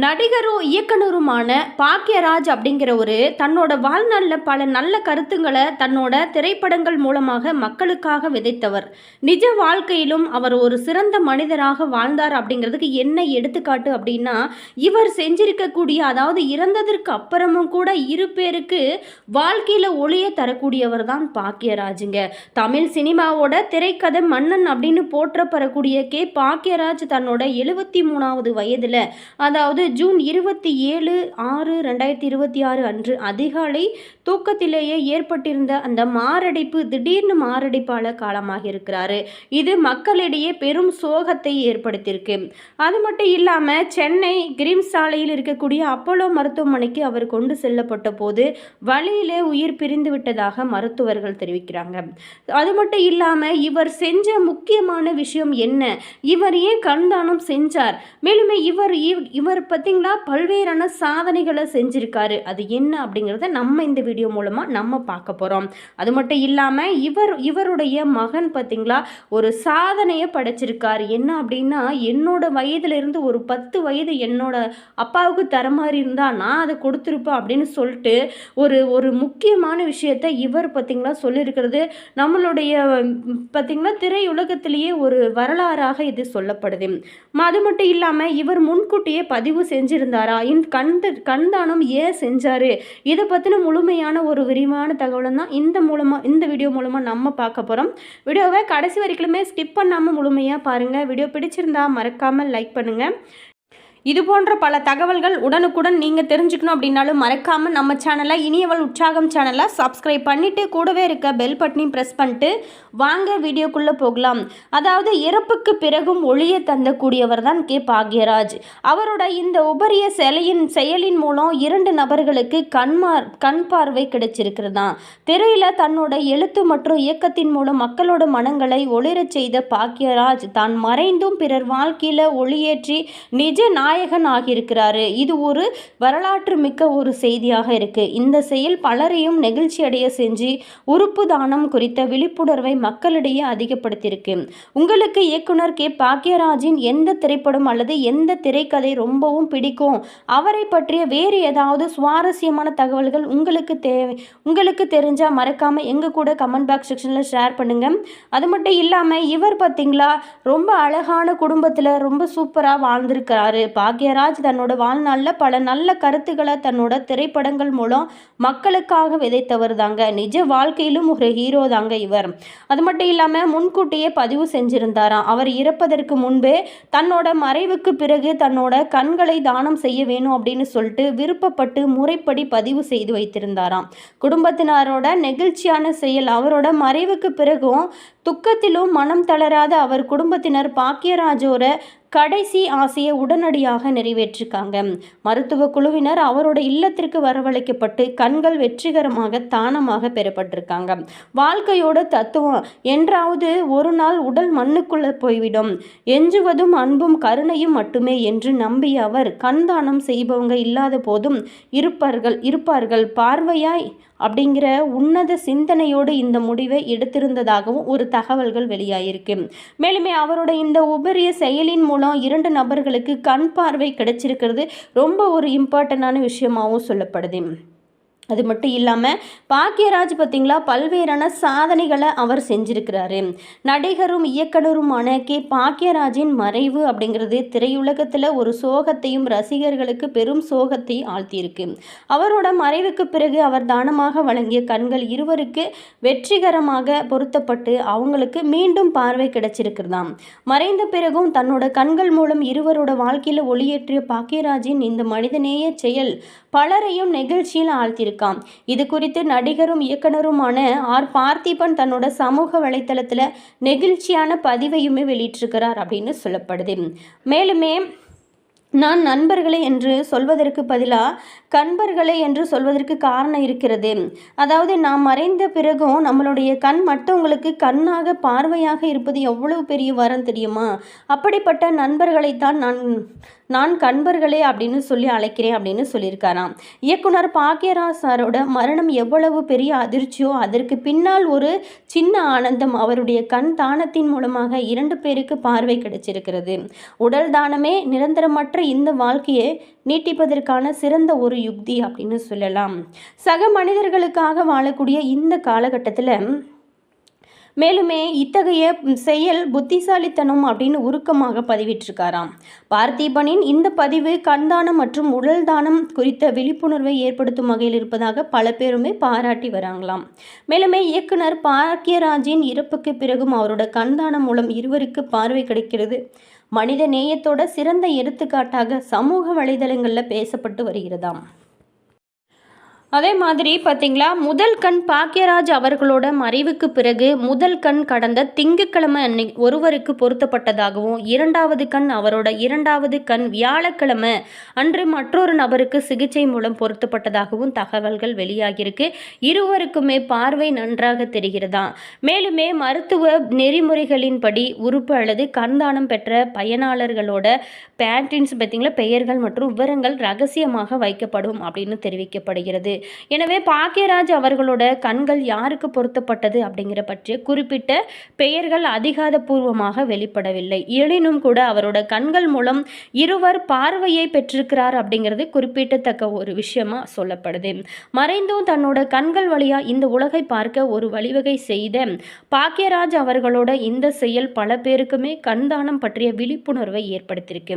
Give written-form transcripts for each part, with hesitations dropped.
நடிகரும் இயக்குனருமான பாக்யராஜ் அப்படிங்கிறவரு தன்னோட வாழ்நாளில் பல நல்ல கருத்துங்களை தன்னோட திரைப்படங்கள் மூலமாக மக்களுக்காக விதைத்தவர். நிஜ வாழ்க்கையிலும் அவர் ஒரு சிறந்த மனிதராக வாழ்ந்தார் அப்படிங்கிறதுக்கு என்ன எடுத்துக்காட்டு அப்படின்னா, இவர் செஞ்சிருக்கக்கூடிய, அதாவது இறந்ததற்கு அப்புறமும் கூட இரு பேருக்கு வாழ்க்கையில் ஒளியை தரக்கூடியவர் தான் பாக்யராஜுங்க. தமிழ் சினிமாவோட திரைக்கதை மன்னன் அப்படின்னு போற்றப்படக்கூடிய பாக்யராஜ் தன்னோட 73வது வயதில், அதாவது ஜூன் 27/6/2026 அன்று அதிகாலை தூக்கத்திலேயே ஏற்பட்டிருந்த அந்த மாரடைப்பு, திடீர்னு மாரடைப்பால் காலமாக இருக்கிறாரு. இது மக்களிடையே பெரும் சோகத்தை ஏற்படுத்தியிருக்கு. அது மட்டும் இல்லாமல் சென்னை கிரீம்ஸ் சாலையில் இருக்கக்கூடிய அப்போலோ மருத்துவமனைக்கு அவர் கொண்டு செல்லப்பட்ட போது வழியிலே உயிர் பிரிந்து விட்டதாக மருத்துவர்கள் தெரிவிக்கிறாங்க. அது மட்டும் இல்லாமல் இவர் செஞ்ச முக்கியமான விஷயம் என்ன, இவர் ஏன் கண்தானம் செஞ்சார், மேலுமே இவர் பார்த்தீங்களா பல்வேறான சாதனைகளை செஞ்சிருக்காரு. அது என்ன அப்படிங்கிறத நம்ம இந்த வீடியோ மூலமாக நம்ம பார்க்க போகிறோம். அது மட்டும் இல்லாமல் இவருடைய மகன் பார்த்தீங்களா ஒரு சாதனையை படைச்சிருக்காரு. என்ன அப்படின்னா, என்னோட வயதுலேருந்து ஒரு 10 வயது என்னோட அப்பாவுக்கு தர மாதிரி இருந்தால் நான் அதை கொடுத்துருப்பேன் அப்படின்னு சொல்லிட்டு ஒரு முக்கியமான விஷயத்தை இவர் பார்த்தீங்களா சொல்லியிருக்கிறது நம்மளுடைய பார்த்தீங்களா திரையுலகத்திலேயே ஒரு வரலாறாக இது சொல்லப்படுது. அது மட்டும் இல்லாமல் இவர் முன்கூட்டியே பதிவு செஞ்சிருந்தாரா, கண்தானம் ஏன் செஞ்சாரு, இதை பற்றின முழுமையான ஒரு விரிவான தகவலும் தான் இந்த வீடியோ மூலமாக நம்ம பார்க்க போகிறோம். வீடியோவை கடைசி வரைக்குமே ஸ்கிப் பண்ணாமல் முழுமையாக பாருங்கள். வீடியோ பிடிச்சிருந்தா மறக்காமல் லைக் பண்ணுங்கள். இது போன்ற பல தகவல்கள் உடனுக்குடன் நீங்கள் தெரிஞ்சுக்கணும் அப்படின்னாலும் மறக்காமல் நம்ம சேனலை இனியவள் உற்சாகம் சேனலை சப்ஸ்கிரைப் பண்ணிவிட்டு கூடவே இருக்க பெல் பட்டனையும் ப்ரெஸ் பண்ணிட்டு வாங்க வீடியோக்குள்ளே போகலாம். அதாவது இறப்புக்கு பிறகும் ஒளியை தந்தக்கூடியவர் தான் பாக்யராஜ். அவரோட இந்த உபரிய செயலின் மூலம் 2 நபர்களுக்கு கண் பார்வை கிடைச்சிருக்கிறதான். திரையில் தன்னோட எழுத்து மற்றும் இயக்கத்தின் மூலம் மக்களோட மனங்களை ஒளிரச் செய்த பாக்யராஜ் தான் மறைந்தும் பிறர் வாழ்க்கையில் ஒளியேற்றி நிஜ நாயகன் ஆகியிருக்கிறாரு. இது ஒரு வரலாற்று மிக்க ஒரு செய்தியாக இருக்கு. இந்த செயல் பலரையும் நெகிழ்ச்சி அடைய செஞ்சு உறுப்பு தானம் குறித்த விழிப்புணர்வை மக்களிடையே அதிகப்படுத்தியிருக்கு. உங்களுக்கு இயக்குனர் பாக்யராஜின் எந்த திரைப்படம் அல்லது எந்த திரைக்கதை ரொம்பவும் பிடிக்கும், அவரை பற்றிய வேறு ஏதாவது சுவாரஸ்யமான தகவல்கள் உங்களுக்கு தெரிஞ்சால் மறக்காம எங்க கூட கமெண்ட் பாக்ஸ் செக்ஷனில் ஷேர் பண்ணுங்க. அது மட்டும் இல்லாமல் இவர் பார்த்தீங்களா ரொம்ப அழகான குடும்பத்தில் ரொம்ப சூப்பராக வாழ்ந்திருக்கிறாரு. பாக்யராஜ் தன்னோட வாழ்நாளில் பல நல்ல கருத்துக்களை தன்னோட திரைப்படங்கள் மூலம் மக்களுக்காக விதைத்தவர் தாங்க. நிஜ வாழ்க்கையிலும் ஒரு ஹீரோ தாங்க இவர். அது மட்டும் இல்லாமல் முன்கூட்டியே பதிவு செஞ்சிருந்தாராம். அவர் இறப்பதற்கு முன்பே தன்னோட மறைவுக்கு பிறகு தன்னோட கண்களை தானம் செய்ய வேணும் அப்படின்னு சொல்லிட்டு விருப்பப்பட்டு முறைப்படி பதிவு செய்து வைத்திருந்தாராம். குடும்பத்தினரோட நெகிழ்ச்சியான செயல். அவரோட மறைவுக்கு பிறகும் துக்கத்திலும் மனம் தளராத அவர் குடும்பத்தினர் பாக்யராஜோட கடைசி ஆசையை உடனடியாக நிறைவேற்றிருக்காங்க. மருத்துவ குழுவினர் அவரோட இல்லத்திற்கு வரவழைக்கப்பட்டு கண்கள் வெற்றிகரமாக தானமாக பெறப்பட்டிருக்காங்க. வாழ்க்கையோட தத்துவம், என்றாவது ஒரு நாள் உடல் மண்ணுக்குள்ள போய்விடும், எஞ்சுவதும் அன்பும் கருணையும் மட்டுமே என்று நம்பிய அவர் கண்தானம் செய்பவங்க இல்லாத போதும் இருப்பார்கள் பார்வையாய் அப்படிங்கிற உன்னத சிந்தனையோடு இந்த முடிவை எடுத்திருந்ததாகவும் ஒரு தகவல்கள் வெளியாயிருக்கு. மேலுமே அவரோட இந்த உபரிய செயலின் மூலம் 2 நபர்களுக்கு கண் பார்வை கிடைச்சிருக்கிறது ரொம்ப ஒரு இம்பார்ட்டண்டான விஷயமாகவும் சொல்லப்படுது. அது மட்டும் இல்லாமல் பாக்யராஜ் பார்த்தீங்களா பல்வேறான சாதனைகளை அவர் செஞ்சிருக்கிறாரு. நடிகரும் இயக்குனருமான பாக்யராஜின் மறைவு அப்படிங்கிறது திரையுலகத்தில் ஒரு சோகத்தையும் ரசிகர்களுக்கு பெரும் சோகத்தை ஆழ்த்தியிருக்கு. அவரோட மறைவுக்கு பிறகு அவர் தானமாக வழங்கிய கண்கள் இருவருக்கு வெற்றிகரமாக பொருத்தப்பட்டு அவங்களுக்கு மீண்டும் பார்வை கிடைச்சிருக்கிறதாம். மறைந்த பிறகும் தன்னோட கண்கள் மூலம் இருவரோட வாழ்க்கையில் ஒளியேற்றிய பாக்யராஜின் இந்த மனிதநேய செயல் பலரையும் நெகிழ்ச்சியில் ஆழ்த்தியிருக்கு. இது குறித்து நடிகரும் இயக்குனருமான பார்த்திபன் தன்னோட சமூக வலைத்தளத்தில் நெகிழ்ச்சியான பதிவையுமே வெளியிட்டிருக்கிறார் அப்படின்னு சொல்லப்படுது. மேலுமே நான் நண்பர்களே என்று சொல்வதற்கு பதிலாக கண்பர்களே என்று சொல்வதற்கு காரணம் இருக்கிறது. அதாவது நாம் மறைந்த பிறகும் நம்மளுடைய கண் மற்றவங்களுக்கு கண்ணாக பார்வையாக இருப்பது எவ்வளவு பெரிய வரம் தெரியுமா? அப்படிப்பட்ட நண்பர்களைத்தான் நான் நான் கண்பர்களே அப்படின்னு சொல்லி அழைக்கிறேன் அப்படின்னு சொல்லியிருக்காராம். இயக்குனர் பாக்யராஜ் சாரோட மரணம் எவ்வளவு பெரிய அதிர்ச்சியோ அதற்கு பின்னால் ஒரு சின்ன ஆனந்தம். அவருடைய கண் தானத்தின் மூலமாக 2 பேருக்கு பார்வை கிடைச்சிருக்கிறது. உடல் தானமே நிரந்தரமற்ற இந்த வாழ்க்கையை நீட்டிப்பதற்கான சிறந்த ஒரு யுக்தி அப்படின்னு சொல்லலாம். சக மனிதர்களுக்காக வாழக்கூடிய இந்த காலகட்டத்தில் மேலுமே இத்தகைய செயல் புத்திசாலித்தனம் அப்படின்னு உருக்கமாக பதிவிட்டிருக்காராம். பார்த்திபனின் இந்த பதிவு கண்தானம் மற்றும் உடல் தானம் குறித்த விழிப்புணர்வை ஏற்படுத்தும் வகையில் இருப்பதாக பல பேருமே பாராட்டி வராங்களாம். மேலுமே இயக்குனர் பாக்யராஜின் இறப்புக்கு பிறகும் அவரோட கண்தானம் மூலம் இருவருக்கு பார்வை கிடைக்கிறது மனித நேயத்தோட சிறந்த எடுத்துக்காட்டாக சமூக வலைதளங்களில் பேசப்பட்டு வருகிறதாம். அதே மாதிரி பார்த்தீங்களா, முதல் கண் பாக்யராஜ் அவர்களோட மறைவுக்கு பிறகு முதல் கண் கடந்த திங்கட்கிழமை அன்னைக்கு ஒருவருக்கு பொருத்தப்பட்டதாகவும், 2வது கண் அவரோட 2வது கண் வியாழக்கிழமை அன்று மற்றொரு நபருக்கு சிகிச்சை மூலம் பொருத்தப்பட்டதாகவும் தகவல்கள் வெளியாகியிருக்கு. இருவருக்குமே பார்வை நன்றாக தெரிகிறதா. மேலுமே மருத்துவ நெறிமுறைகளின்படி உறுப்பு அல்லது கண்தானம் பெற்ற பயனாளர்களோட பேட்டின்ஸ் பார்த்தீங்களா பெயர்கள் மற்றும் விவரங்கள் ரகசியமாக வைக்கப்படும் அப்படின்னு தெரிவிக்கப்படுகிறது. எனவே பாக்யராஜ் அவர்களோட கண்கள் யாருக்கு பொருத்தப்பட்டது அப்படிங்கிற பற்றிய குறிப்பிட்ட பெயர்கள் அதிகாரப்பூர்வமாக வெளிப்படவில்லை. எனினும் கூட அவரோட கண்கள் மூலம் இருவர் பார்வையை பெற்றிருக்கிறார் அப்படிங்கிறது குறிப்பிடத்தக்க ஒரு விஷயமா சொல்லப்படுது. மறைந்தும் தன்னோட கண்கள் வழியா இந்த உலகை பார்க்க ஒரு வழிவகை செய்த பாக்யராஜ் அவர்களோட இந்த செயல் பல பேருக்குமே கண்தானம் பற்றிய விழிப்புணர்வை ஏற்படுத்தியிருக்கு.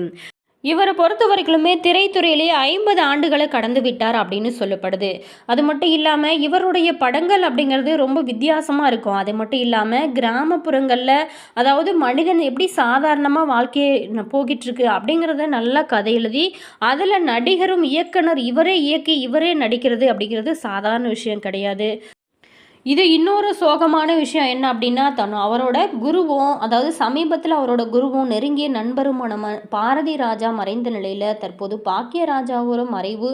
இவரை பொறுத்த வரைக்குமே திரைத்துறையிலேயே 50 ஆண்டுகளை கடந்து விட்டார் அப்படின்னு சொல்லப்படுது. அது மட்டும் இல்லாமல் இவருடைய படங்கள் அப்படிங்கிறது ரொம்ப வித்தியாசமாக இருக்கும். அது மட்டும் இல்லாமல் கிராமப்புறங்களில் அதாவது மனிதன் எப்படி சாதாரணமாக வாழ்க்கையை போகிட்டுருக்கு அப்படிங்கிறத நல்லா கதை எழுதி அதில் நடிகரும் இயக்குனர் இவரே இயக்கி இவரே நடிக்கிறது அப்படிங்கிறது சாதாரண விஷயம் கிடையாது. இது இன்னொரு சோகமான விஷயம் என்ன அப்படின்னா, அவரோட குருவும் அதாவது சமீபத்தில் அவரோட குருவும் நெருங்கிய நண்பருமான பாரதி ராஜா மறைந்த நிலையில் தற்போது பாக்யராஜாவோட மறைவு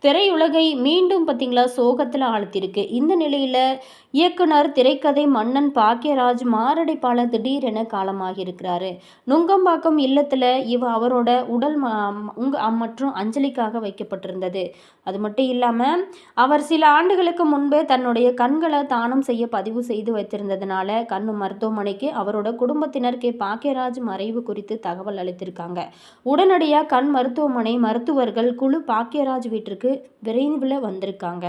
திரையுலகை மீண்டும் பார்த்திங்களா சோகத்தில் ஆழ்த்திருக்கு. இந்த நிலையில் இயக்குனர் திரைக்கதை மன்னன் பாக்யராஜ் மாரடைப்பால் திடீரென காலமாகியிருக்கிறாரு. நுங்கம்பாக்கம் இல்லத்தில் அவரோட உடல் மற்றும் அஞ்சலிக்காக வைக்கப்பட்டிருந்தது. அது மட்டும் இல்லாமல் அவர் சில ஆண்டுகளுக்கு முன்பே தன்னுடைய கண்களை தானம் செய்ய பதிவு செய்து வைத்திருந்ததுனால கண்ணு மருத்துவமனைக்கு அவரோட குடும்பத்தினர் பாக்யராஜ் மறைவு குறித்து தகவல் அளித்திருக்காங்க. உடனடியாக கண் மருத்துவமனை மருத்துவர்கள் குழு பாக்யராஜ் வீட்டிற்கு விரைவில் வந்திருக்காங்க.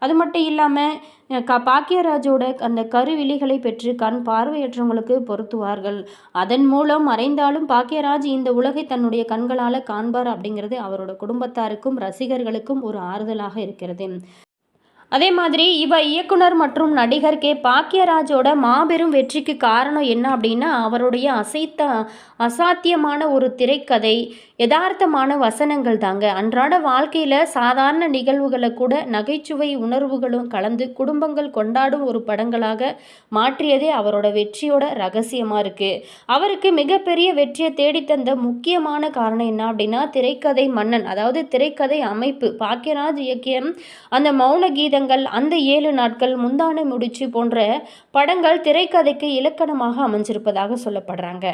அது மட்டும் இல்லாமல் பாக்யராஜோட அந்த கருவிழிகளை பெற்று கண் பார்வையற்றவங்களுக்கு பொருத்துவார்கள். அதன் மூலம் மறைந்தாலும் பாக்யராஜ் இந்த உலகை தன்னுடைய கண்களால் காண்பார் அப்படிங்கிறது அவரோட குடும்பத்தாருக்கும் ரசிகர்களுக்கும் ஒரு ஆறுதலாக இருக்கிறது. அதே மாதிரி இயக்குனர் மற்றும் நடிகர் பாக்யராஜோட மாபெரும் வெற்றிக்கு காரணம் என்ன அப்படின்னா அவருடைய அசாத்தியமான ஒரு திரைக்கதை, யதார்த்தமான வசனங்கள் தாங்க. அன்றாட வாழ்க்கையில் சாதாரண நிகழ்வுகளை கூட நகைச்சுவை உணர்வுகளும் கலந்து குடும்பங்கள் கொண்டாடும் ஒரு படங்களாக மாற்றியதே அவரோட வெற்றியோட ரகசியமாக இருக்குது. அவருக்கு மிகப்பெரிய வெற்றியை தேடித்தந்த முக்கியமான காரணம் என்ன அப்படின்னா திரைக்கதை மன்னன் அதாவது திரைக்கதை அமைப்பு. பாக்யராஜ் இயக்கிய அந்த மௌன கீதங்கள், அந்த 7 நாட்கள், முந்தானை முடிச்சு போன்ற படங்கள் திரைக்கதைக்கு இலக்கணமாக அமைஞ்சிருப்பதாக சொல்லப்படுறாங்க.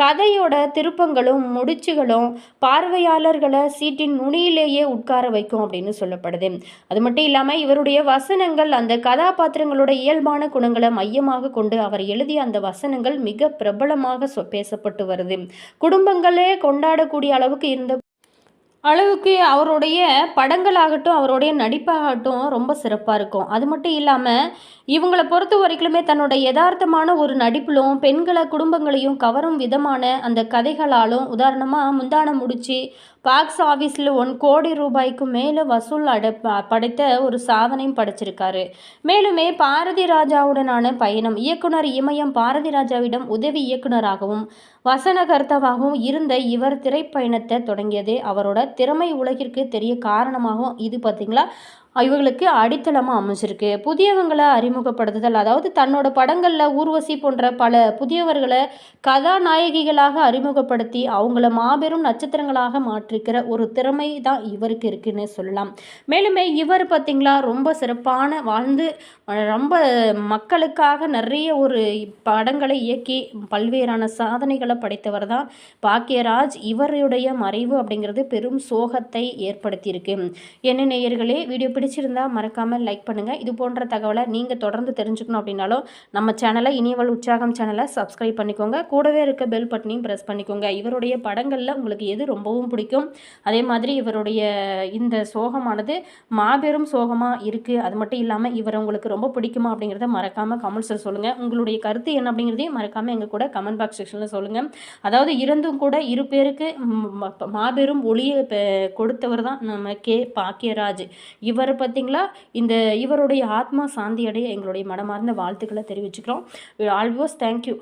கதையோட திருப்பங்களும் முடிச்சுகளும் பார்வையாளர்களை சீட்டின் நுனியிலேயே உட்கார வைக்கும் அப்படின்னு சொல்லப்படுது. அது மட்டும் இல்லாமல் இவருடைய வசனங்கள் அந்த கதாபாத்திரங்களோட இயல்பான குணங்களை மையமாக கொண்டு அவர் எழுதிய அந்த வசனங்கள் மிக பிரபலமாக பேசப்பட்டு வருது. குடும்பங்களே கொண்டாடக்கூடிய அளவுக்கு அவருடைய படங்களாகட்டும் அவருடைய நடிப்பாகட்டும் ரொம்ப சிறப்பாக இருக்கும். அது மட்டும் இல்லாமல் இவங்களை பொறுத்த வரைக்குமே தன்னோட யதார்த்தமான ஒரு நடிப்பிலும் பெண்களை குடும்பங்களையும் கவரும் விதமான அந்த கதைகளாலும் உதாரணமாக முந்தானம் முடிச்சு பாக்ஸ் ஆஃபீஸில் 1 கோடி ரூபாய்க்கு மேலே வசூல் படைத்த ஒரு சாதனையும் படைச்சிருக்காரு. மேலுமே பாரதி ராஜாவுடனான பயணம் இயக்குனர் இமயம் பாரதி ராஜாவிடம் உதவி இயக்குனராகவும் வசனகர்த்தாவாகவும் இருந்த இவர் திரைப்பயணத்தை தொடங்கியதே அவரோட திறமை உலகிற்கு தெரிய காரணமாகவும் இது பார்த்திங்களா இவங்களுக்கு அடித்தளமாக அமைஞ்சிருக்கு. புதியவங்களை அறிமுகப்படுத்துதல், அதாவது தன்னோட படங்களில் ஊர்வசி போன்ற பல புதியவர்களை கதாநாயகிகளாக அறிமுகப்படுத்தி அவங்கள மாபெரும் நட்சத்திரங்களாக மாற்றிக்கிற ஒரு திறமை தான் இவருக்கு இருக்குன்னு சொல்லலாம். மேலுமே இவர் பார்த்திங்களா ரொம்ப சிறப்பான வாழ்ந்து ரொம்ப மக்களுக்காக நிறைய ஒரு படங்களை இயக்கி பல்வேறான சாதனைகளை படைத்தவர் தான் பாக்கியராஜ். இவருடைய மறைவு அப்படிங்கிறது பெரும் சோகத்தை ஏற்படுத்தியிருக்கு. என்ன நேயர்களே, வீடியோ பிடிச்சிருந்தா மறக்காமல் லைக் பண்ணுங்கள். இது போன்ற தகவலை நீங்கள் தொடர்ந்து தெரிஞ்சுக்கணும் அப்படின்னாலும் நம்ம சேனலை இனியவள் உற்சாகம் சேனலை சப்ஸ்கிரைப் பண்ணிக்கோங்க. கூடவே இருக்க பெல் பட்டனையும் ப்ரெஸ் பண்ணிக்கோங்க. இவருடைய படங்களில் உங்களுக்கு எது ரொம்பவும் பிடிக்கும், அதே மாதிரி இவருடைய இந்த சோகமானது மாபெரும் சோகமாக இருக்குது, அது மட்டும் இல்லாமல் இவர் உங்களுக்கு ரொம்ப பிடிக்குமா அப்படிங்கிறத மறக்காமல் கமெண்ட்ஸில் சொல்லுங்கள். உங்களுடைய கருத்து என்ன அப்படிங்கிறதையும் மறக்காமல் எங்கள் கூட கமெண்ட் பாக்ஸ் செக்ஷனில் சொல்லுங்கள். அதாவது இருந்தும் கூட இரு பேருக்கு மாபெரும் ஒளியை கொடுத்தவர் தான் நம்ம பாக்கியராஜ். இவர் பார்த்திங்களா, இவருடைய ஆத்மா சாந்தி அடைய எங்களுடைய மனமார்ந்த வாழ்த்துக்களை தெரிவிச்சுக்கிறோம். Always thank you.